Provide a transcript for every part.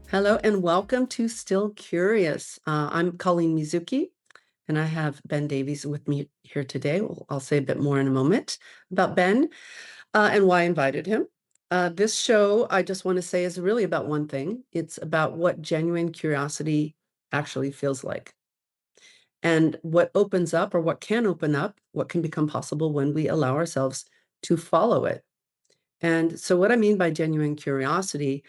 Hello and welcome to Still Curious. I'm Colleen Mizuki, and I have Ben Davies with me here today. I'll say a bit more in a moment about Ben and why I invited him. This show, I just want to say, is really about one thing. It's about what genuine curiosity actually feels like and what opens up or what can open up, what can become possible when we allow ourselves to follow it. And so, what I mean by genuine curiosity,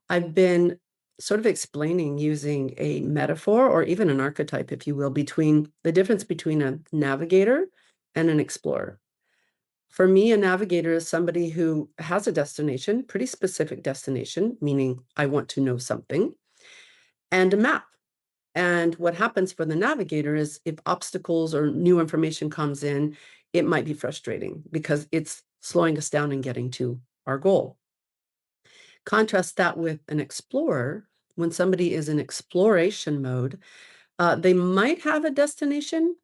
I've been sort of explaining using a metaphor or even an archetype, if you will, between the difference between a navigator and an explorer. For me, a navigator is somebody who has a destination, pretty specific destination, meaning I want to know something, and a map. And what happens for the navigator is if obstacles or new information comes in, it might be frustrating because it's slowing us down and getting to our goal. Contrast that with an explorer. When somebody is in exploration mode, they might have a destination,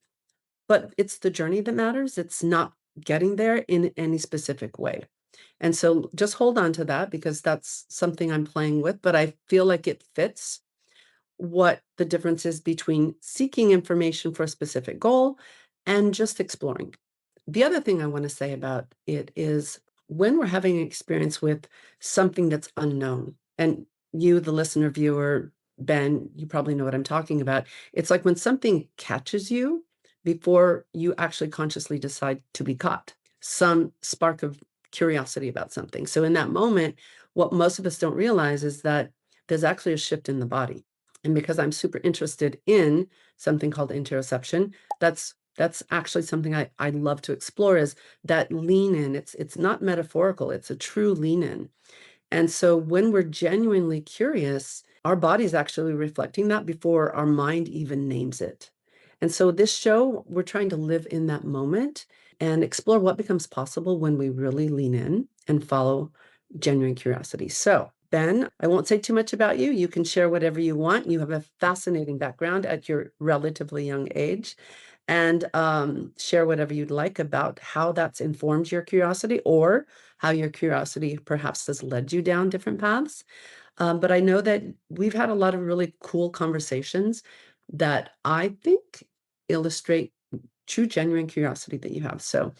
but it's the journey that matters. It's not getting there in any specific way. And so just hold on to that because that's something I'm playing with, but I feel like it fits what the difference is between seeking information for a specific goal and just exploring. The other thing I want to say about it is when we're having an experience with something that's unknown, and you, the listener, viewer, Ben, you probably know what I'm talking about. It's like when something catches you before you actually consciously decide to be caught, some spark of curiosity about something. So, in that moment, what most of us don't realize is that there's actually a shift in the body. And because I'm super interested in something called interoception, that's actually something I love to explore is that lean in. It's not metaphorical, it's a true lean in. And so when we're genuinely curious, our body's actually reflecting that before our mind even names it. And so this show, we're trying to live in that moment and explore what becomes possible when we really lean in and follow genuine curiosity. So, Ben, I won't say too much about you. You can share whatever you want. You have a fascinating background at your relatively young age and share whatever you'd like about how that's informed your curiosity or how your curiosity perhaps has led you down different paths. But I know that we've had a lot of really cool conversations that I think illustrate true, genuine curiosity that you have. So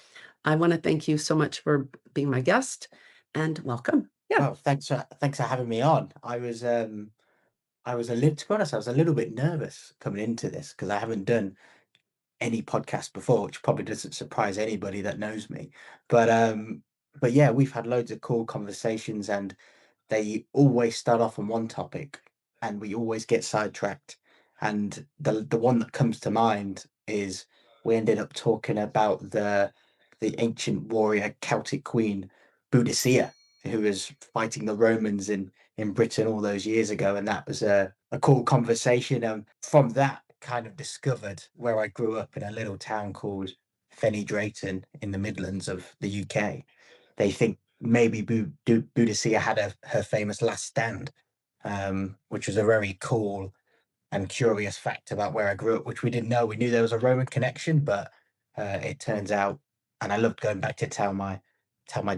I want to thank you so much for being my guest and welcome. Yeah. Well, thanks for having me on. I was a little to be honest, I was a little bit nervous coming into this because I haven't done any podcast before, which probably doesn't surprise anybody that knows me. But but yeah, we've had loads of cool conversations and they always start off on one topic and we always get sidetracked. And the one that comes to mind is we ended up talking about the ancient warrior Celtic queen Boudicca, who was fighting the Romans in Britain all those years ago, and that was a cool conversation. And from that, kind of discovered where I grew up in a little town called Fenny Drayton in the Midlands of the UK. They think maybe Boudicca had her famous last stand, which was a very cool and curious fact about where I grew up, which we didn't know. We knew there was a Roman connection, but it turns out, and I loved going back to tell my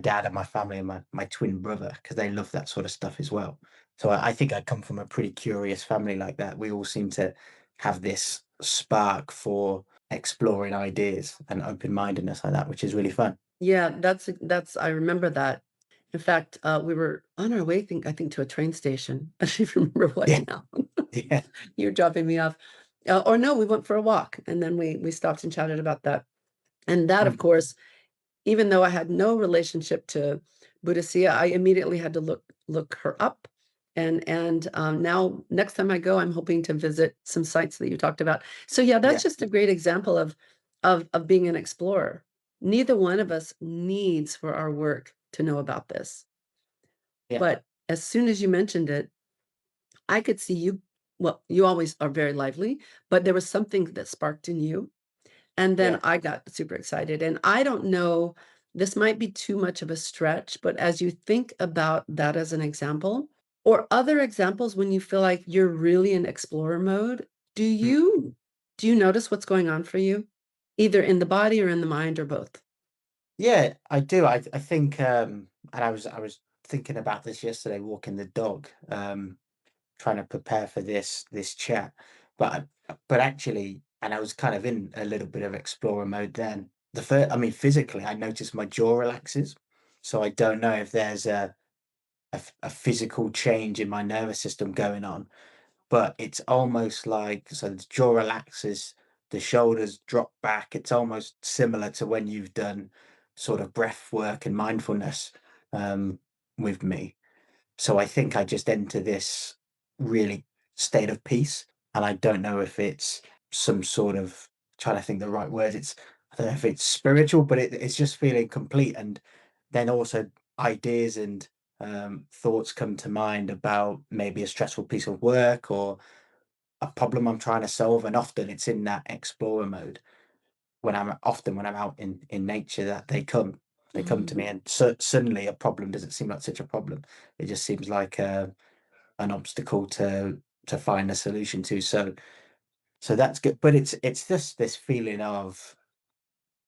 dad and my family and my twin brother because they love that sort of stuff as well. So I think I come from a pretty curious family like that. We all seem to have this spark for exploring ideas and open mindedness like that, which is really fun. Yeah, that's I remember that. In fact, we were on our way, I think to a train station. I don't even remember what Yeah, now. yeah, You were dropping me off. Or no, we went for a walk and then we stopped and chatted about that. And that, of mm, course, even though I had no relationship to Boudicca, I immediately had to look her up. And now next time I go, I'm hoping to visit some sites that you talked about. So yeah, that's yeah, just a great example of being an explorer. Neither one of us needs for our work to know about this. yeah, But as soon as you mentioned it, I could see you. Well, you always are very lively, but there was something that sparked in you and then yeah. I got super excited. And I don't know, this might be too much of a stretch, but as you think about that as an example, or other examples when you feel like you're really in explorer mode, do Mm. you do you notice what's going on for you? Either in the body or in the mind or both? Yeah, I do. I think and I was thinking about this yesterday walking the dog. trying to prepare for this chat, but actually, and I was kind of in a little bit of explorer mode then. I mean, physically, I noticed my jaw relaxes, so I don't know if there's a physical change in my nervous system going on, but it's almost like so the jaw relaxes, the shoulders drop back. It's almost similar to when you've done sort of breath work and mindfulness um, with me. So I think I just enter this really state of peace, and I don't know if it's some sort of trying to think the right words. I don't know if it's spiritual, but it's just feeling complete. And then also ideas and thoughts come to mind about maybe a stressful piece of work or a problem I'm trying to solve. And often it's in that explorer mode when I'm out in nature that they come to Mm. me, and suddenly a problem doesn't seem like such a problem. It just seems like an obstacle to find a solution to. So that's good, but it's just this feeling of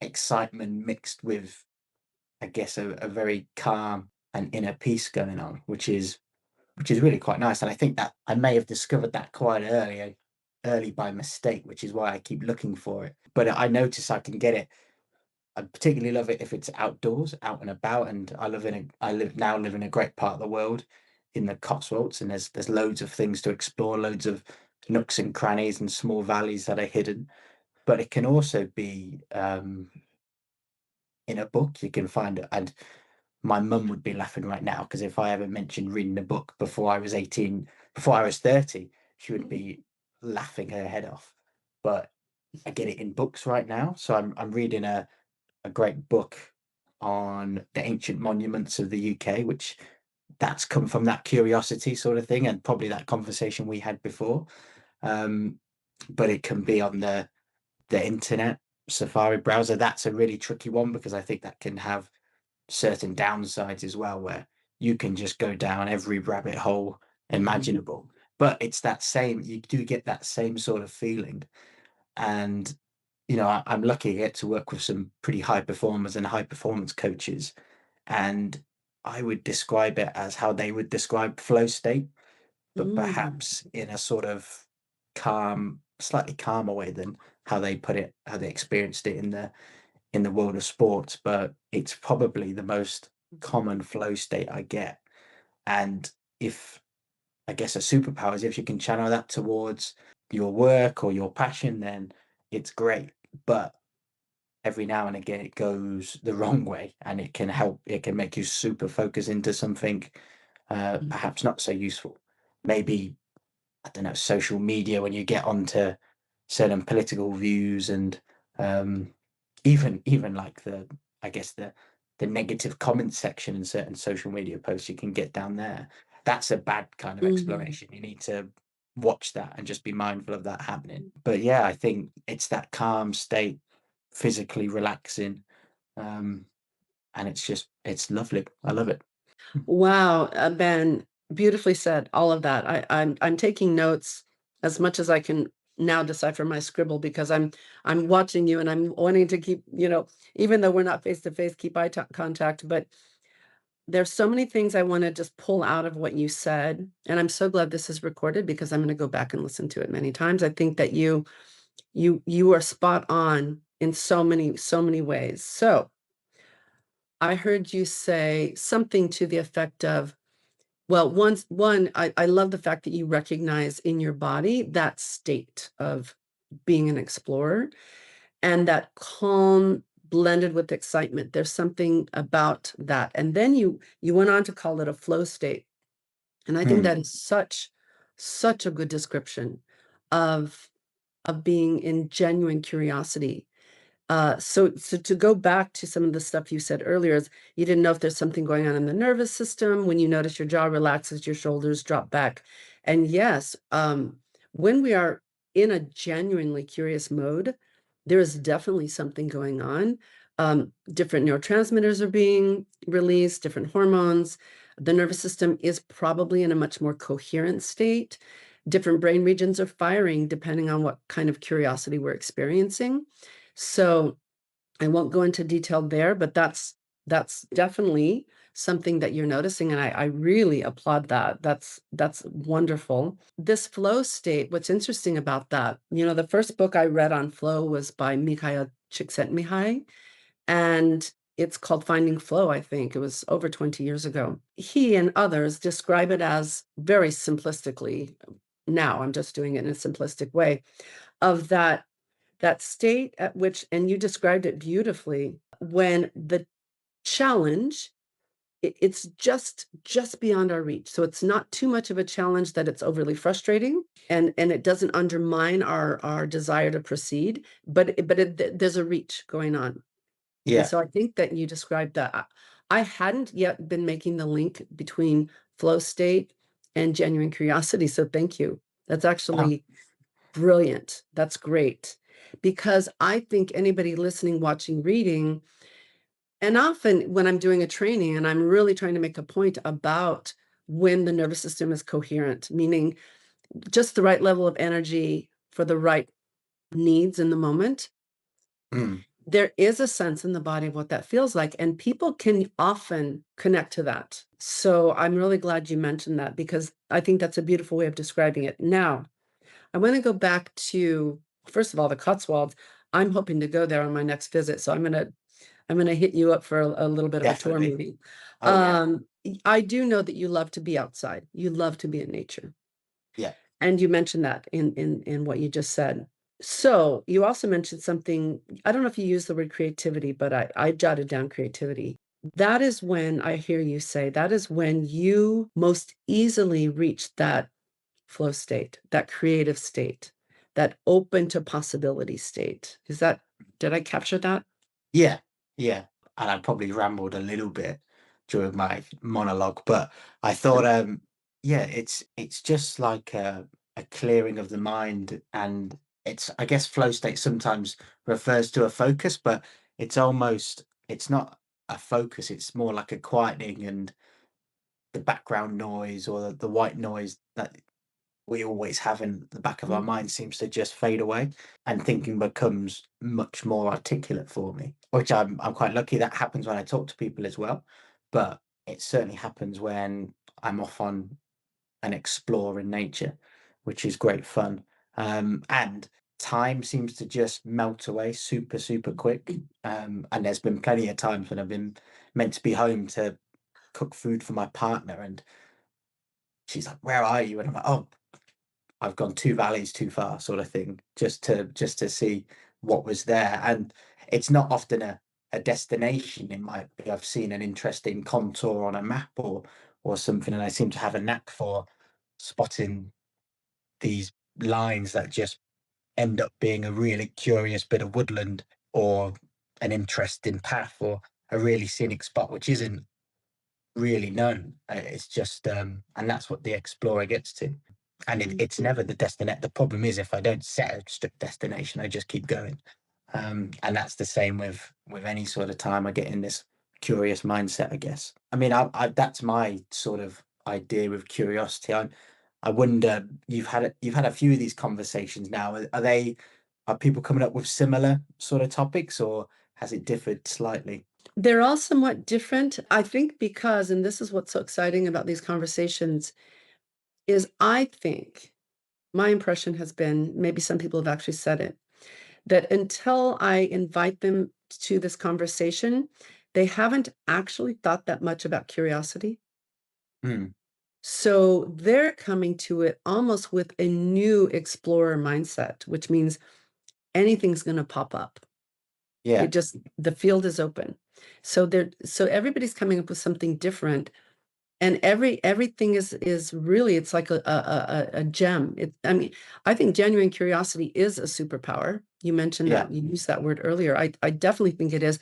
excitement mixed with, I guess, a very calm and inner peace going on, which is really quite nice. And I think that I may have discovered that quite early by mistake, which is why I keep looking for it. But I notice I can get it. I particularly love it if it's outdoors, out and about. And I live in a great part of the world in the Cotswolds, and there's loads of things to explore, loads of nooks and crannies and small valleys that are hidden. But it can also be in a book. You can find it, and my mum would be laughing right now because if I ever mentioned reading a book before I was 18, before I was 30, she would be laughing her head off. But I get it in books right now. So I'm reading a great book on the ancient monuments of the UK, which that's come from that curiosity sort of thing, and probably that conversation we had before. Um, but it can be on the internet Safari browser. That's a really tricky one because I think that can have certain downsides as well, where you can just go down every rabbit hole Mhm. imaginable. But it's that same, you do get that same sort of feeling. And, I'm lucky to get to work with some pretty high performers and high performance coaches. And I would describe it as how they would describe flow state, but Mm. perhaps in a sort of slightly calmer way than how they experienced it in the world of sports. But it's probably the most common flow state I get. And if I guess a superpower is if you can channel that towards your work or your passion, then it's great. But every now and again, it goes the wrong way, and it can make you super focus into something Mm. perhaps not so useful. Maybe, I don't know, social media when you get onto certain political views and um, even like I guess the negative comment section in certain social media posts you can get down there. That's a bad kind of Mhm. exploration. You need to watch that and just be mindful of that happening. But yeah, I think it's that calm state, physically relaxing, um, and it's lovely. I love it. Wow, Ben, beautifully said, all of that. I'm taking notes as much as I can now decipher my scribble because I'm watching you and I'm wanting to keep, even though we're not face to face, keep contact. But there's so many things I want to just pull out of what you said. And I'm so glad this is recorded because I'm going to go back and listen to it many times. I think that you are spot on in so many ways. So I heard you say something to the effect of, well, I love the fact that you recognize in your body that state of being an explorer and that calm blended with excitement. There's something about that. And then you went on to call it a flow state. And I think Mm, that is such a good description of being in genuine curiosity. So to go back to some of the stuff you said earlier is you didn't know if there's something going on in the nervous system. When you notice your jaw relaxes, your shoulders drop back. And yes, when we are in a genuinely curious mode, there is definitely something going on. Different neurotransmitters are being released, different hormones. The nervous system is probably in a much more coherent state. Different brain regions are firing depending on what kind of curiosity we're experiencing. So I won't go into detail there, but That's definitely something that you're noticing, and I really applaud that. That's wonderful. This flow state, what's interesting about that, the first book I read on flow was by Mikhail Csikszentmihalyi, and it's called Finding Flow, I think. It was over 20 years ago. He and others describe it as very simplistically, now I'm just doing it in a simplistic way, of that state at which, and you described it beautifully, when the challenge, it's just beyond our reach. So it's not too much of a challenge that it's overly frustrating, and it doesn't undermine our desire to proceed, but there's a reach going on. And Yeah. so I think that you described that. I hadn't yet been making the link between flow state and genuine curiosity. So thank you. That's Uh, actually brilliant. That's great. Because I think anybody listening, watching, reading, and often when I'm doing a training and I'm really trying to make a point about when the nervous system is coherent, meaning just the right level of energy for the right needs in the moment, mm, there is a sense in the body of what that feels like, and people can often connect to that. So I'm really glad you mentioned that because I think that's a beautiful way of describing it. Now, I want to go back to, first of all, the Cotswolds. I'm hoping to go there on my next visit, so I'm gonna hit you up for a little bit of a tour definitely. maybe. Oh yeah. I do know that you love to be outside. You love to be in nature. Yeah. And you mentioned that in what you just said. So you also mentioned something, I don't know if you use the word creativity, but I jotted down creativity. That is when I hear you say, that is when you most easily reach that flow state, that creative state, that open to possibility state. Did I capture that? Yeah. Yeah. And I probably rambled a little bit during my monologue, but I thought, yeah, it's just like a clearing of the mind, and it's, I guess, flow state sometimes refers to a focus, but it's not a focus. It's more like a quietening, and the background noise or the white noise that we always have in the back of our Mhm. mind seems to just fade away, and thinking becomes much more articulate for me, which I'm quite lucky that happens when I talk to people as well. But it certainly happens when I'm off on an explore in nature, which is great fun. And time seems to just melt away super, super quick. And there's been plenty of times when I've been meant to be home to cook food for my partner, and she's like, "Where are you?" And I'm like, "Oh, I've gone 2 valleys too far," sort of thing, just to see what was there. And it's not often a destination. It might be I've seen an interesting contour on a map or something, and I seem to have a knack for spotting these lines that just end up being a really curious bit of woodland, or an interesting path, or a really scenic spot which isn't really known. It's just, and that's what the explorer gets to. And it's never the destination. The problem is if I don't set a strict destination, I just keep going. And that's the same with any sort of time I get in this curious mindset, I guess. I mean, that's my sort of idea of curiosity. I wonder, you've had a few of these conversations now. Are people coming up with similar sort of topics, or has it differed slightly? They're all somewhat different, I think, because, and this is what's so exciting about these conversations, is I think my impression has been, maybe some people have actually said it, that until I invite them to this conversation, they haven't actually thought that much about curiosity. Mm, So they're coming to it almost with a new explorer mindset, which means anything's going to pop up. yeah, The field is open. So everybody's coming up with something different, and everything is really, it's like a gem. I mean, I think genuine curiosity is a superpower. You mentioned yeah, that, you used that word earlier. I definitely think it is,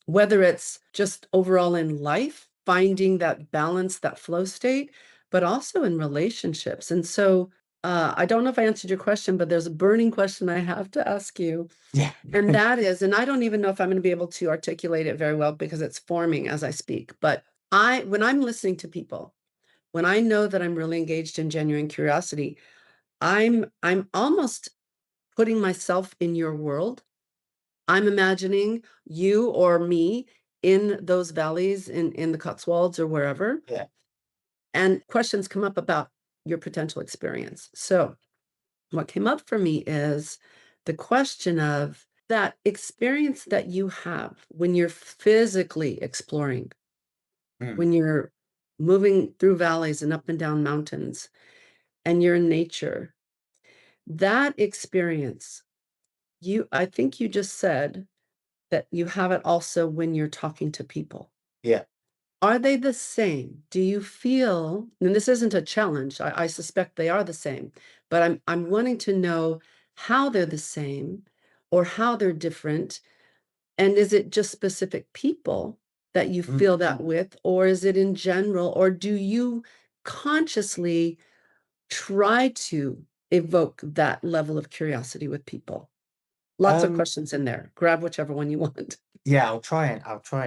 whether it's just overall in life, finding that balance, that flow state, but also in relationships. And so I don't know if I answered your question, but there's a burning question I have to ask you. yeah. And that is, and I don't even know if I'm going to be able to articulate it very well because it's forming as I speak, but when I'm listening to people, when I know that I'm really engaged in genuine curiosity, I'm almost putting myself in your world. I'm imagining you or me in those valleys in the Cotswolds or wherever, Yeah. and questions come up about your potential experience. So, what came up for me is the question of that experience that you have when you're physically exploring, Mm. when you're moving through valleys and up and down mountains, and you're in nature. That experience, I think you just said that you have it also when you're talking to people. Yeah. Are they the same? Do you feel, and this isn't a challenge, I suspect they are the same, but I'm wanting to know how they're the same or how they're different. And is it just specific people that you Mm. feel that with, or is it in general, or do you consciously try to evoke that level of curiosity with people? Lots of Um, questions in there. Grab whichever one you want. yeah, I'll try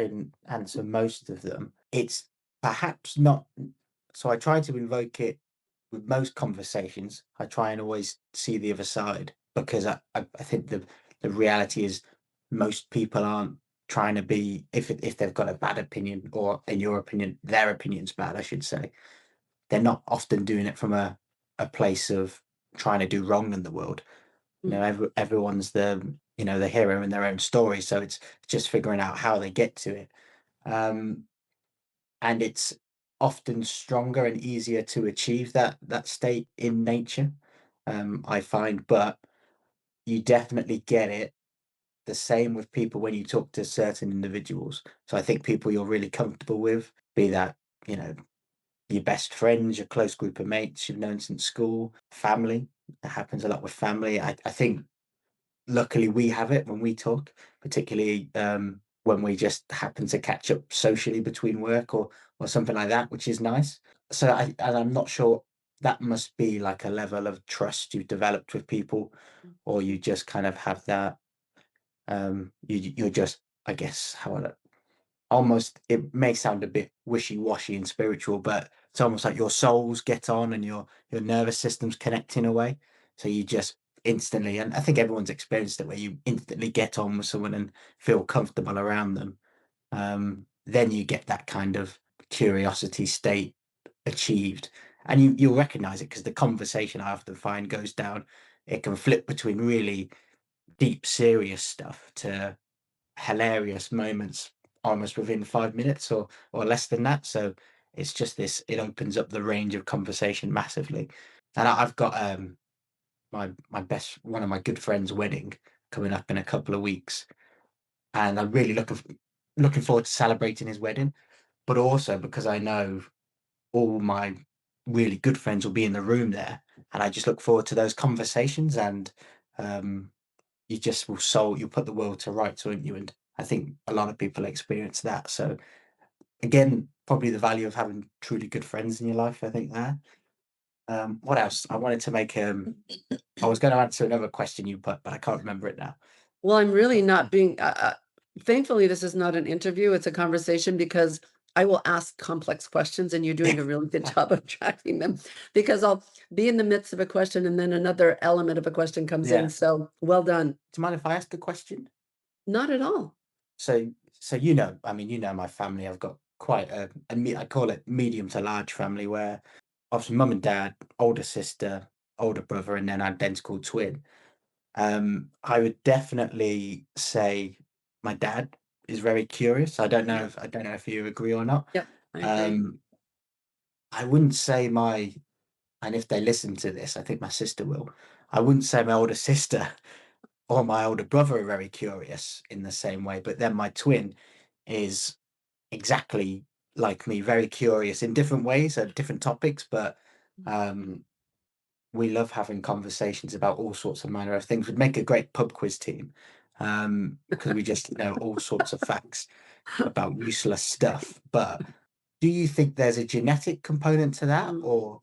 and answer most of them. It's perhaps not so I try to invoke it with most conversations. I try and always see the other side because I think the reality is most people aren't trying to be if they've got a bad opinion or in your opinion, their opinion's bad, I should say. They're not often doing it from a place of trying to do wrong in the world. Mm, Everyone's the hero in their own story, so it's just figuring out how they get to it. Um, and it's often stronger and easier to achieve that state in nature, I find, but you definitely get it the same with people when you talk to certain individuals. So I think people you're really comfortable with, be that, you know, your best friends, your close group of mates you've known since school, family. That happens a lot with family. I think luckily we have it when we talk, particularly when we just happen to catch up socially between work or something like that, which is nice. And I'm not sure that must be like a level of trust you've developed with people, mm, or you just kind of have that. You're just, I guess, almost it may sound a bit wishy-washy and spiritual, but it's almost like your souls get on and your nervous system's connect in a way. So you just instantly, and I think everyone's experienced it where you instantly get on with someone and feel comfortable around them. Then you get that kind of curiosity state achieved. And you'll recognize it because the conversation I often find goes down, it can flip between really deep, serious stuff to hilarious moments almost within 5 minutes or less than that. So it's just it opens up the range of conversation massively. And I've got my best one of my good friends' wedding coming up in a couple of weeks. And I'm really looking forward to celebrating his wedding, but also because I know all my really good friends will be in the room there. And I just look forward to those conversations and um you just you'll put the world to rights, won't you? And I think a lot of people experience that. So again, probably the value of having truly good friends in your life, I think there. What else? I wanted to make I was going to answer another question you put, but I can't remember it now. Well, I'm really not being thankfully, this is not an interview, it's a conversation because I will ask complex questions and you're doing a really good job of tracking them because I'll be in the midst of a question and then another element of a question comes in. Yeah. So well done. Do you mind if I ask a question? Not at all. So I mean, my family. I've got quite I call it medium to large family where obviously mum and dad, older sister, older brother, and then identical twin. I would definitely say my dad is very curious. Yep. I don't know if you agree or not. Yep. I agree. Um, I wouldn't say and if they listen to this, I think my sister will. I wouldn't say my older sister or my older brother are very curious in the same way, but then my twin is exactly like me, very curious in different ways at different topics, but um, we love having conversations about all sorts of manner of things. We'd make a great pub quiz team because we just know all sorts of facts about useless stuff. But do you think there's a genetic component to that, Mm. or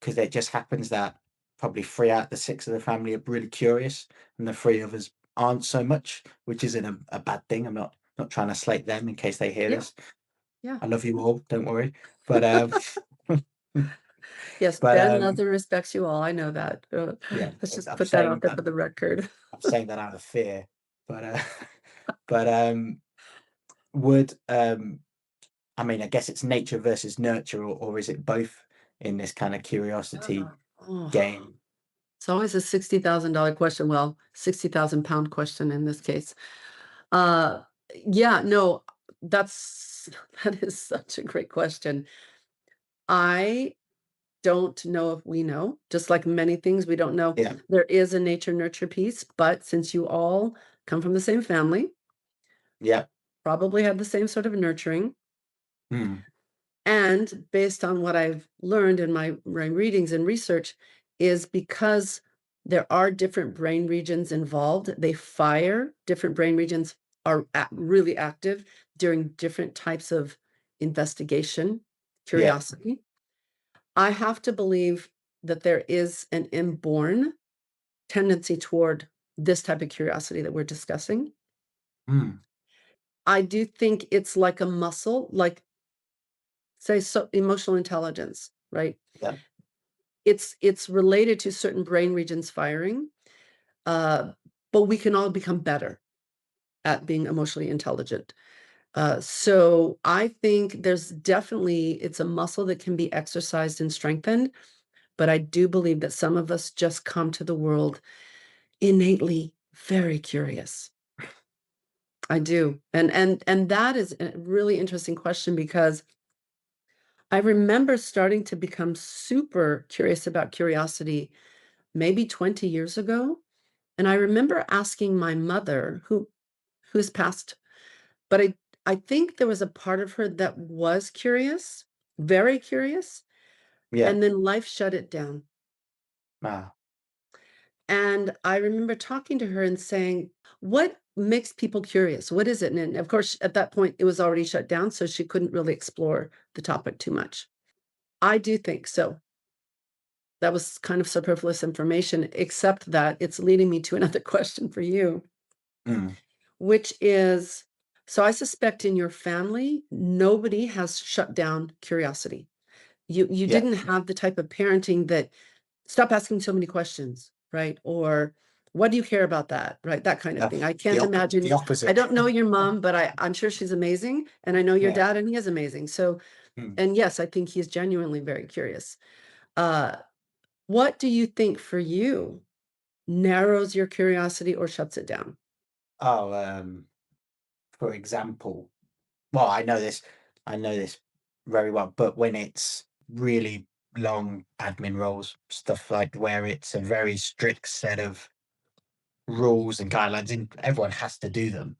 because it just happens that probably three out of the six of the family are really curious, and the three of us aren't so much, which isn't a bad thing. I'm not trying to slate them in case they hear Yeah. this. Yeah. I love you all, don't worry. But Yes, but Ben loves and respects you all. I know that. yeah, Let's just I'm put that out saying there for the record. I'm saying that out of fear. But but would, I mean, I guess it's nature versus nurture, or is it both in this kind of curiosity Oh, game? it's always a $60,000 question. Well, 60,000 pound question in this case. Uh, yeah, no, that's that is such a great question. I don't know if we know, just like many things we don't know. Yeah, There is a nature nurture piece, but since you all come from the same family, yeah, probably had the same sort of nurturing, mm, and based on what I've learned in my readings and research, is because there are different brain regions involved, they fire, different brain regions are really active during different types of investigation, yeah, curiosity. I have to believe that there is an inborn tendency toward this type of curiosity that we're discussing. mm, I do think it's like a muscle, like, say, so emotional intelligence, right? yeah, It's related to certain brain regions firing, uh, but we can all become better at being emotionally intelligent. So I think there's definitely it's a muscle that can be exercised and strengthened, but I do believe that some of us just come to the world innately very curious. I do. And that is a really interesting question because I remember starting to become super curious about curiosity maybe 20 years ago. And I remember asking my mother, who's passed, but I think there was a part of her that was curious, very curious, yeah. and then life shut it down. Ah, And I remember talking to her and saying, "What makes people curious? What is it?" And of course, at that point, it was already shut down, so she couldn't really explore the topic too much. I do think so. That was kind of superfluous information, except that it's leading me to another question for you, mm, which is, so I suspect in your family, nobody has shut down curiosity. You yeah. didn't have the type of parenting that stop asking so many questions, right? Or what do you care about that? Right? That kind of Uh, thing. I can't the imagine. I opposite. don't know your mom, but I'm sure she's amazing. And I know your Yeah. dad, and he is amazing. So, Mm. and yes, I think he's genuinely very curious. Uh, what do you think for you narrows your curiosity or shuts it down? Oh, for example, well, I know this very well, but when it's really long admin roles, stuff like where it's a very strict set of rules and guidelines, and everyone has to do them.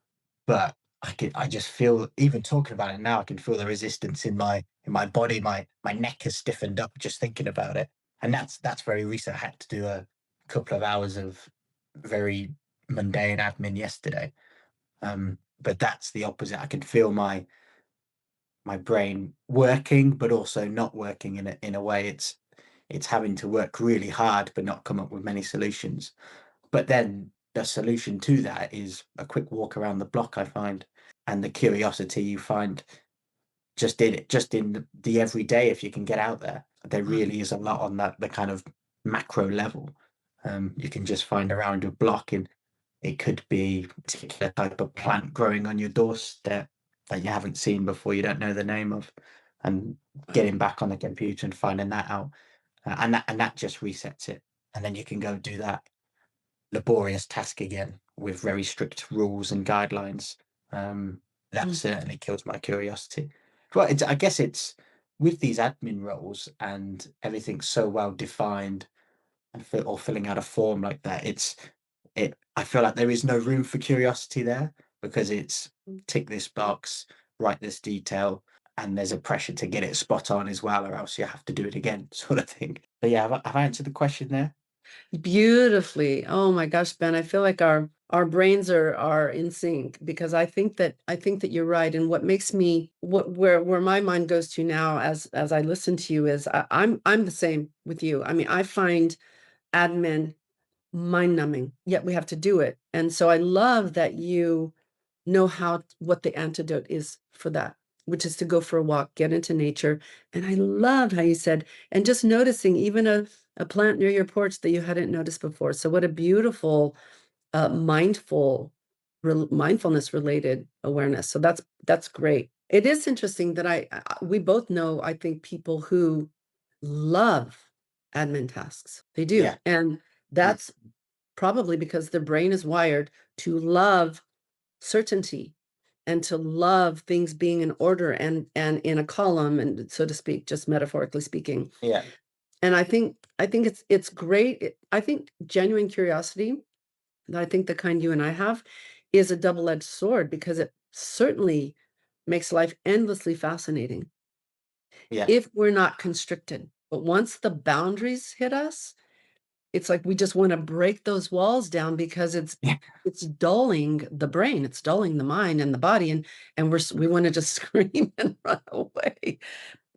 But I just feel, even talking about it now, I can feel the resistance in my body. My neck has stiffened up just thinking about it, and that's very recent. I had to do a couple of hours of very mundane admin yesterday. But that's the opposite. I can feel my brain working, but also not working in a way. It's having to work really hard, but not come up with many solutions. But then the solution to that is a quick walk around the block, I find, and the curiosity you find just in the everyday. If you can get out there, there really is a lot on that the kind of macro level. You can just find around your block, and it could be a particular type of plant growing on your doorstep that you haven't seen before, you don't know the name of, and getting back on the computer and finding that out, and that just resets it, and then you can go do that laborious task again with very strict rules and guidelines. Um, that Mm, certainly kills my curiosity. Well, I guess it's with these admin roles and everything so well defined and or filling out a form like that. I feel like there is no room for curiosity there because it's mm. tick this box, write this detail, and there's a pressure to get it spot on as well, or else you have to do it again, sort of thing. But yeah, have I answered the question there? Beautifully. Oh my gosh, Ben, I feel like our brains are in sync because I think that you're right. And what makes me where my mind goes to now as I listen to you is I'm the same with you. I mean, I find admin mind numbing, yet we have to do it. And so I love that you know what the antidote is for that, which is to go for a walk, get into nature. And I love how you said, and just noticing even a plant near your porch that you hadn't noticed before. So what a beautiful, mindful mindfulness related awareness. So that's great. It is interesting that we both know, I think, people who love admin tasks. They do. Yeah. And Mm. that's probably because their brain is wired to love certainty and to love things being in order and in a column, and so to speak, just metaphorically speaking. Yeah. And I think it's great. I think genuine curiosity, I think the kind you and I have, is a double-edged sword because it certainly makes life endlessly fascinating Yeah. if we're not constricted. But once the boundaries hit us, it's like we just wanna break those walls down because Yeah. it's dulling the brain, it's dulling the mind and the body, and we wanna just scream and run away.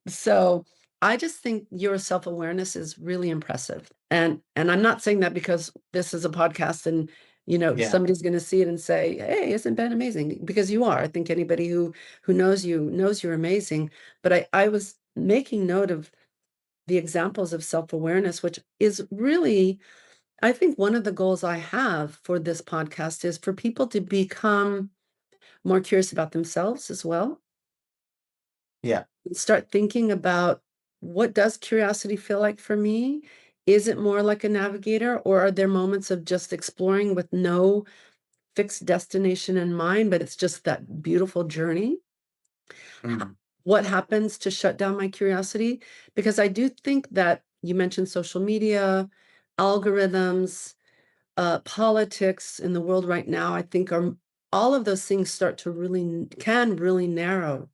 So, I just think your self-awareness is really impressive, and I'm not saying that because this is a podcast and, Yeah. somebody's gonna see it and say, "Hey, isn't Ben amazing?" Because you are. I think anybody who knows you knows you're amazing, but I was making note of the examples of self-awareness, which is really, I think, one of the goals I have for this podcast is for people to become more curious about themselves as well. Yeah. Start thinking about, what does curiosity feel like for me? Is it more like a navigator, or are there moments of just exploring with no fixed destination in mind, but it's just that beautiful journey? Ho Mm. What happens to shut down my curiosity? Because I do think that you mentioned social media, algorithms, politics in the world right now, I think are all of those things start to can really narrow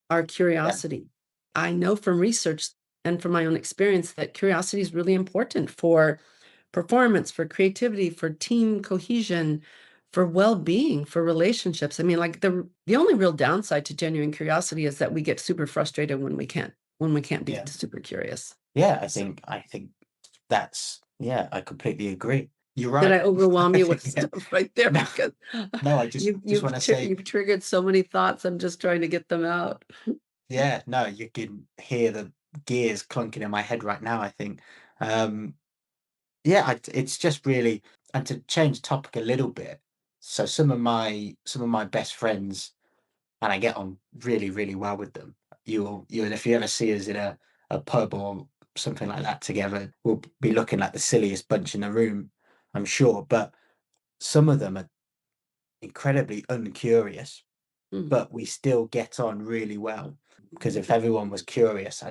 our Yeah. curiosity. I know from research and from my own experience that curiosity is really important for performance, for creativity, for team cohesion, for well-being, for relationships. I mean, like the only real downside to genuine curiosity is that we get super frustrated when we can't be Yeah. super curious. Yeah. I So, think I think that's yeah, I completely agree. You're did right. I overwhelm you with Yeah. stuff right there? No, Because no, I just wanna say, you've triggered so many thoughts. I'm just trying to get them out. yeah, no, you can hear the gears clunking in my head right now, I think. Um, yeah, it's just really, and to change topic a little bit, so some of my best friends, and I get on really, really well with them. You'll if you ever see us in a pub or something like that together, we'll be looking like the silliest bunch in the room, I'm sure. But some of them are incredibly uncurious, Mm, but we still get on really well. Because if everyone was curious,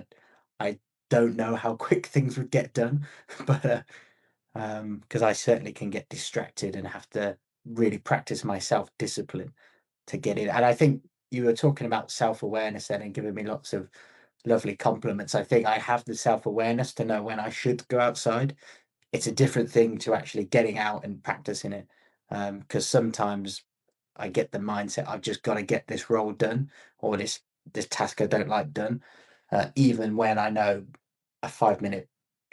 I don't know how quick things would get done, but because I certainly can get distracted and have to really practice my self discipline to get in. And I think you were talking about self awareness then and giving me lots of lovely compliments. I think I have the self awareness to know when I should go outside. It's a different thing to actually getting out and practicing it. Because sometimes I get the mindset I've just got to get this role done or this task I don't like done, even when I know a 5 minute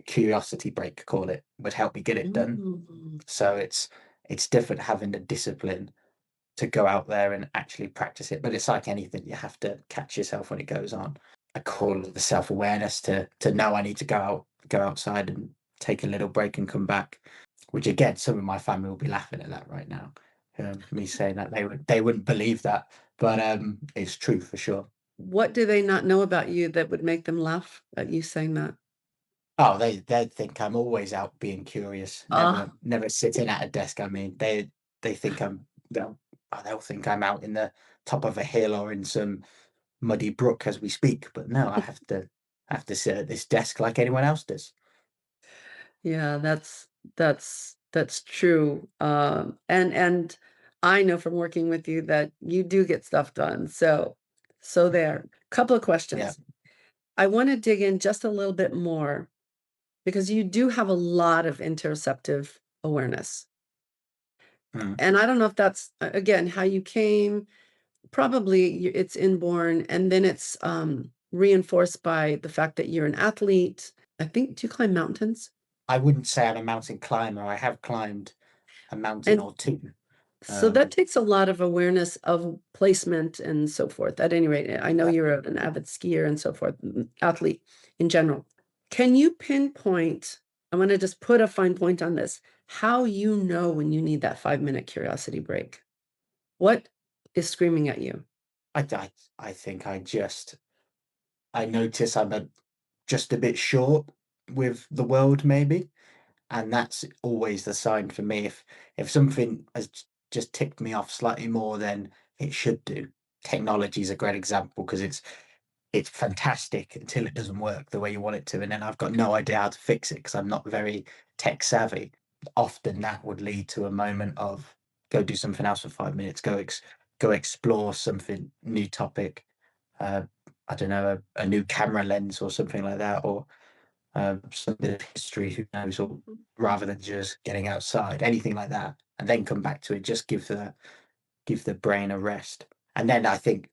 curiosity break, call it, would help me get it done. mm. So it's different having the discipline to go out there and actually practice it. But it's like anything, you have to catch yourself when it goes on. I call it the self awareness to know I need to go outside and take a little break and come back. Which again, some of my family will be laughing at that right now. Me saying that they wouldn't believe that, but it's true for sure. What do they not know about you that would make them laugh at you saying that? Oh, they think I'm always out being curious, Ah, never sitting at a desk. I mean, they think they'll think I'm out in the top of a hill or in some muddy brook as we speak. But no, I have to sit at this desk like anyone else does. yeah, that's true. And I know from working with you that you do get stuff done. So there. Couple of Yeah. questions. I want to dig in just a little bit more because you do have a lot of interoceptive awareness. Mm. And I don't know if that's again how you came. Probably it's inborn, and then it's reinforced by the fact that you're an athlete. I think, do you climb mountains? I wouldn't say I'm a mountain climber. I have climbed a mountain And or two. so that Um, takes a lot of awareness of placement and so forth. At any rate, I know yeah. you're an avid skier and so forth, athlete in general. Can you pinpoint? I want to just put a fine point on this. How you know when you need that 5 minute curiosity break? What is screaming at you? I think I notice just a bit short with the world maybe, and that's always the sign for me. If something has just ticked me off slightly more than it should do. Technology is a great example because it's fantastic until it doesn't work the way you want it to, and then I've got no idea how to fix it because I'm not very tech savvy. Often that would lead to a moment of go do something else for 5 minutes, go explore something new topic. Uh, I don't know, a new camera lens or something like that, or some bit of history, who knows, or rather than just getting outside, anything like that, and then come back to it. Just give the brain a rest. And then I think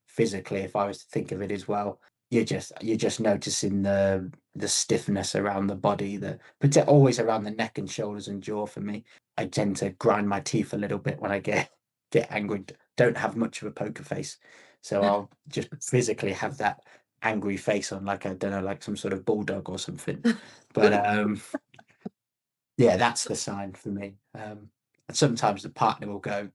physically, if I was to think of it as well, you're just noticing the stiffness around the body, but always around the neck and shoulders and jaw for me. I tend to grind my teeth a little bit when I get angry. Don't have much of a poker face, so I'll just physically have that angry face on, like I don't know, like some sort of bulldog or something. But yeah, that's the sign for me. And sometimes the partner will go,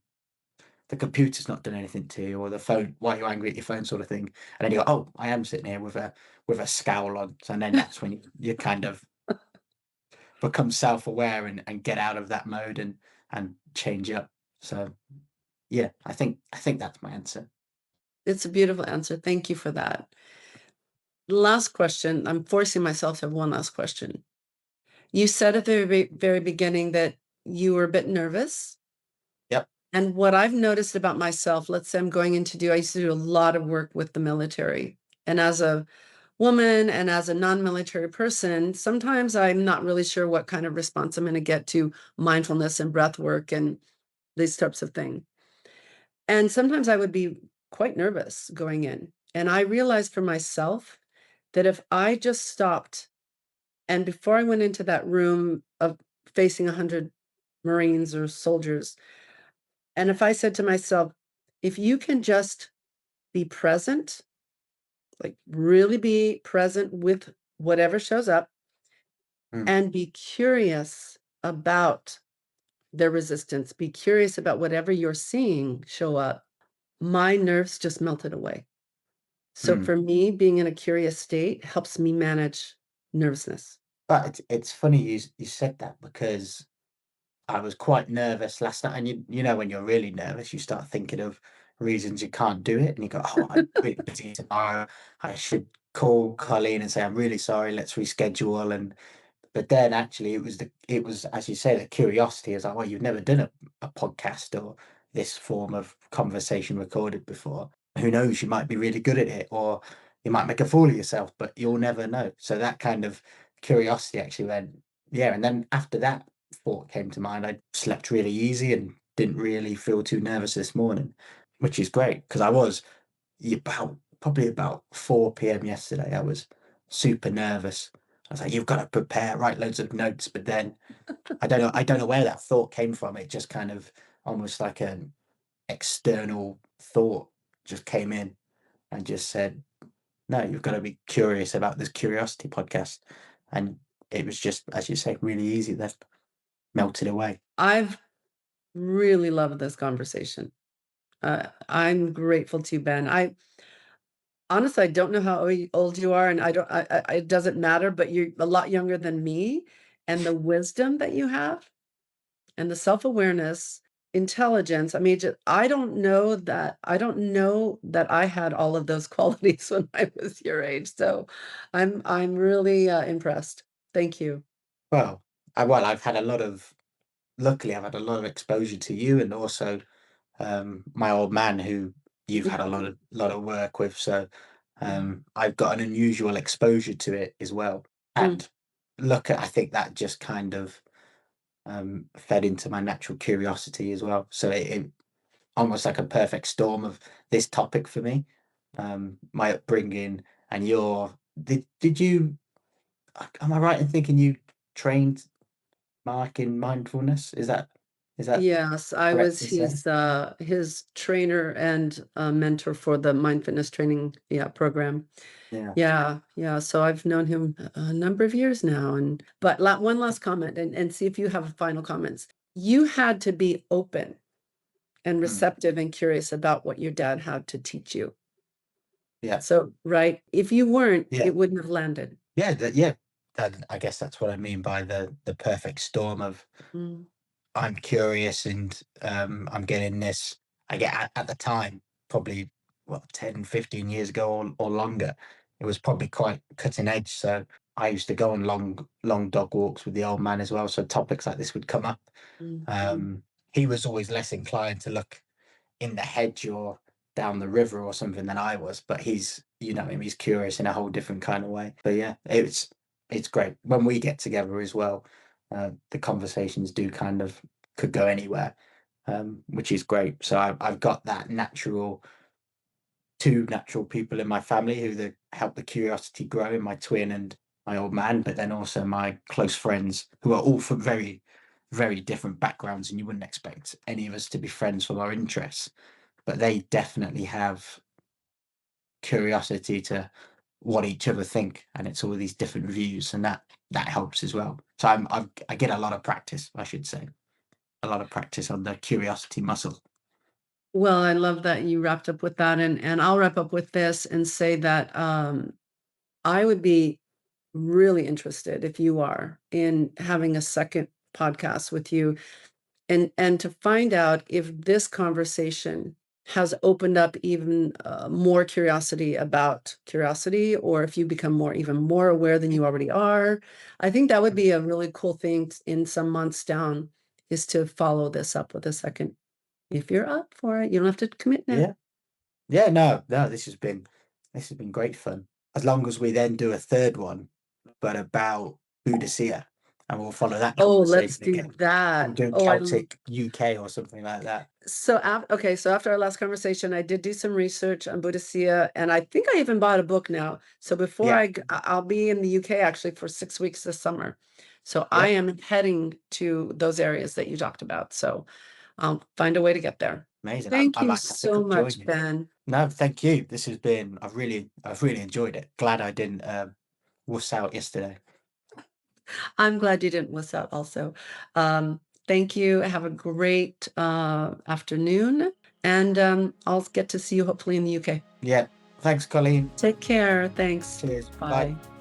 the computer's not done anything to you, or the phone, why are you angry at your phone, sort of thing. And then you go, oh, I am sitting here with a scowl on. So, and then that's when you kind of become self-aware and get out of that mode and change up. So yeah, I think that's my answer. It's a beautiful answer. Thank you for that. Last question. I'm forcing myself to have one last question. You said at the very beginning that you were a bit nervous. Yep. And what I've noticed about myself, let's say I used to do a lot of work with the military. And as a woman and as a non-military person, sometimes I'm not really sure what kind of response I'm going to get to mindfulness and breath work and these types of things. And sometimes I would be quite nervous going in. And I realized for myself that if I just stopped and before I went into that room of facing 100 Marines or soldiers, and if I said to myself, if you can just be present, like really be present with whatever shows up Mm, and be curious about their resistance, be curious about whatever you're seeing show up, my nerves just melted away. So mm. for me, being in a curious state helps me manage nervousness. But it's funny you said that because I was quite nervous last night, and you know when you're really nervous, you start thinking of reasons you can't do it, and you go, "Oh, I'm really busy tomorrow. I should call Colleen and say I'm really sorry. Let's reschedule." And but then actually, it was as you say, the curiosity is like, "Well, you've never done a podcast or this form of conversation recorded before. Who knows? You might be really good at it, or you might make a fool of yourself, but you'll never know." So that kind of curiosity actually went, yeah. And then after that thought came to mind, I slept really easy and didn't really feel too nervous this morning, which is great because I was probably about 4 p.m. yesterday. I was super nervous. I was like, you've got to prepare, write loads of notes. But then I don't know where that thought came from. It just kind of almost like an external thought just came in and just said, no, you've got to be curious about this curiosity podcast. And it was just, as you say, really easy then, melted away. I've really loved this conversation. I'm grateful to Ben. I honestly, I don't know how old you are, and I don't. It doesn't matter. But you're a lot younger than me, and the wisdom that you have, and the self awareness, intelligence. I mean, just, I don't know that. I don't know that I had all of those qualities when I was your age. So, I'm really impressed. Thank you. Well, I've had a lot of, luckily, I've had a lot of exposure to you and also my old man who you've had a Yeah. lot of work with. So Yeah. I've got an unusual exposure to it as well. Mm. And I think that just kind of fed into my natural curiosity as well. So it almost like a perfect storm of this topic for me, my upbringing and your. Did you? Am I right in thinking you trained Mark in mindfulness? Is that Yes, I correct was to say? his trainer and mentor for the mind fitness training, program. Yeah. Yeah, yeah. So I've known him a number of years now, and but one last comment, and see if you have final comments. You had to be open and Mm. receptive and curious about what your dad had to teach you. Yeah. So, right, if you weren't, Yeah. it wouldn't have landed. Yeah. I guess that's what I mean by the perfect storm of Mm, I'm curious and I'm getting this. I get at the time, probably what, 10, 15 years ago or longer, it was probably quite cutting edge. So I used to go on long dog walks with the old man as well. So topics like this would come up. mm, He was always less inclined to look in the hedge or down the river or something than I was, but he's, you know him, he's curious in a whole different kind of way. But yeah, it's great when we get together as well. The conversations do kind of could go anywhere, which is great. So I've got that natural two natural people in my family who help the curiosity grow in my twin and my old man, but then also my close friends who are all from very, very different backgrounds, and you wouldn't expect any of us to be friends from our interests, but they definitely have curiosity to what each other think, and it's all these different views, and that helps as well. So I get a lot of practice, I should say, a lot of practice on the curiosity muscle. Well, I love that you wrapped up with that, and I'll wrap up with this and say that, I would be really interested, if you are, in having a second podcast with you, and to find out if this conversation has opened up even, more curiosity about curiosity, or if you become more even more aware than you already are. I think that would be a really cool thing in some months down, is to follow this up with a second. If you're up for it, you don't have to commit now. Yeah. Yeah, no, this has been great fun. As long as we then do a third one, but about Boudicca, and we'll follow that Oh, let's conversation do again. We'll that. do Oh, Celtic UK or something like that. okay, so after our last conversation, I did do some research on Boudicca, and I think I even bought a book now. So before Yeah, I'll be in the UK actually for 6 weeks this summer. So I yeah, am heading to those areas that you talked about. So I'll find a way to get there. amazing. Thank I you might have to so join much, you. Ben. No, thank you. This has been I've really enjoyed it. Glad I didn't wuss out yesterday. I'm glad you didn't miss out also. Thank you. Have a great afternoon, and I'll get to see you hopefully in the UK. Yeah. Thanks, Colleen. Take care. Thanks. Cheers. Bye. Bye.